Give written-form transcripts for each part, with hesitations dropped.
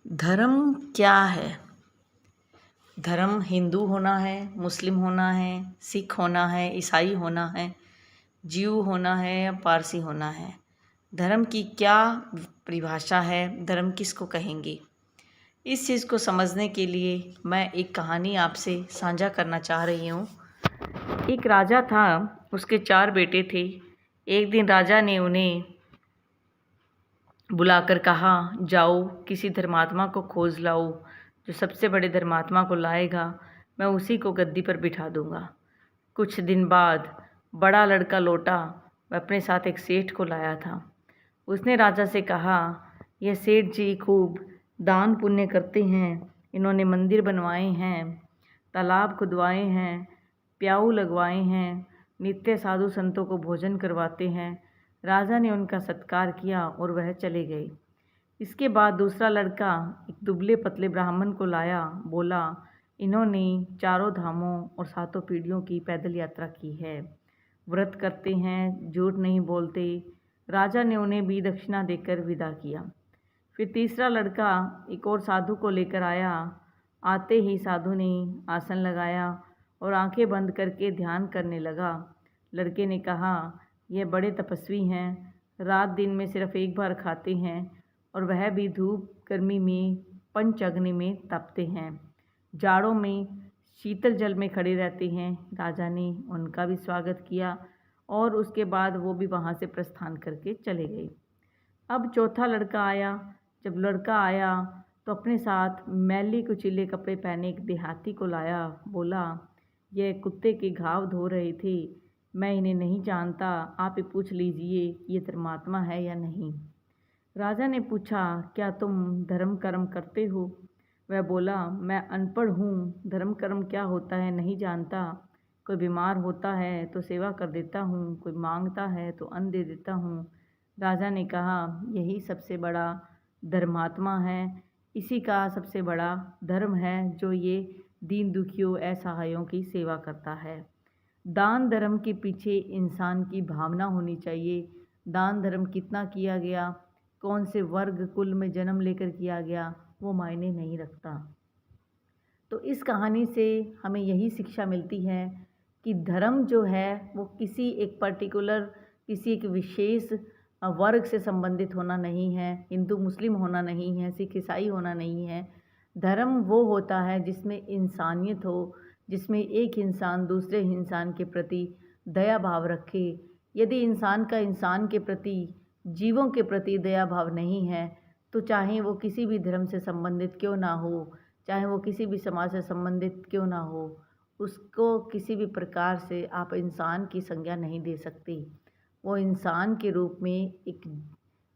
धर्म क्या है? धर्म हिंदू होना है, मुस्लिम होना है, सिख होना है, ईसाई होना है, जीव होना है या पारसी होना है। धर्म की क्या परिभाषा है? धर्म किसको कहेंगे? इस चीज़ को समझने के लिए मैं एक कहानी आपसे साझा करना चाह रही हूँ। एक राजा था, उसके 4 बेटे थे। एक दिन राजा ने उन्हें बुलाकर कहा, जाओ किसी धर्मात्मा को खोज लाओ। जो सबसे बड़े धर्मात्मा को लाएगा मैं उसी को गद्दी पर बिठा दूंगा। कुछ दिन बाद बड़ा लड़का लौटा। वह अपने साथ एक सेठ को लाया था। उसने राजा से कहा, यह सेठ जी खूब दान पुण्य करते हैं। इन्होंने मंदिर बनवाए हैं, तालाब खुदवाए हैं, प्याऊ लगवाए हैं, नित्य साधु संतों को भोजन करवाते हैं। राजा ने उनका सत्कार किया और वह चले गए। इसके बाद दूसरा लड़का एक दुबले पतले ब्राह्मण को लाया। बोला, इन्होंने चारों धामों और 7 पीढ़ियों की पैदल यात्रा की है, व्रत करते हैं, झूठ नहीं बोलते। राजा ने उन्हें भी दक्षिणा देकर विदा किया। फिर तीसरा लड़का एक और साधु को लेकर आया। आते ही साधु ने आसन लगाया और आंखें बंद करके ध्यान करने लगा। लड़के ने कहा, यह बड़े तपस्वी हैं, रात दिन में सिर्फ एक बार खाते हैं और वह भी धूप गर्मी में पंच अग्नि में तपते हैं, जाड़ों में शीतल जल में खड़े रहते हैं। राजा ने उनका भी स्वागत किया और उसके बाद वो भी वहाँ से प्रस्थान करके चले गए। अब चौथा लड़का आया। जब लड़का आया तो अपने साथ मैले कुचीले कपड़े पहने एक देहाती को लाया। बोला, यह कुत्ते के घाव धो रहे थे, मैं इन्हें नहीं जानता, आप ही पूछ लीजिए ये धर्मात्मा है या नहीं। राजा ने पूछा, क्या तुम धर्म कर्म करते हो? वह बोला, मैं अनपढ़ हूँ, धर्म कर्म क्या होता है नहीं जानता। कोई बीमार होता है तो सेवा कर देता हूँ, कोई मांगता है तो अन्न दे देता हूँ। राजा ने कहा, यही सबसे बड़ा धर्मात्मा है, इसी का सबसे बड़ा धर्म है जो ये दीन दुखियों असहायों की सेवा करता है। दान धर्म के पीछे इंसान की भावना होनी चाहिए। दान धर्म कितना किया गया, कौन से वर्ग कुल में जन्म लेकर किया गया, वो मायने नहीं रखता। तो इस कहानी से हमें यही शिक्षा मिलती है कि धर्म जो है वो किसी एक पर्टिकुलर, किसी एक विशेष वर्ग से संबंधित होना नहीं है, हिंदू मुस्लिम होना नहीं है, सिख ईसाई होना नहीं है। धर्म वो होता है जिसमें इंसानियत हो, जिसमें एक इंसान दूसरे इंसान के प्रति दया भाव रखे। यदि इंसान का इंसान के प्रति, जीवों के प्रति दया भाव नहीं है तो चाहे वो किसी भी धर्म से संबंधित क्यों ना हो, चाहे वो किसी भी समाज से संबंधित क्यों ना हो, उसको किसी भी प्रकार से आप इंसान की संज्ञा नहीं दे सकते। वो इंसान के रूप में एक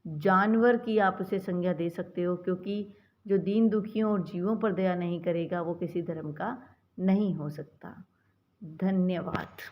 जानवर की आप उसे संज्ञा दे सकते हो, क्योंकि जो दीन दुखियों और जीवों पर दया नहीं करेगा वो किसी धर्म का नहीं हो सकता। धन्यवाद।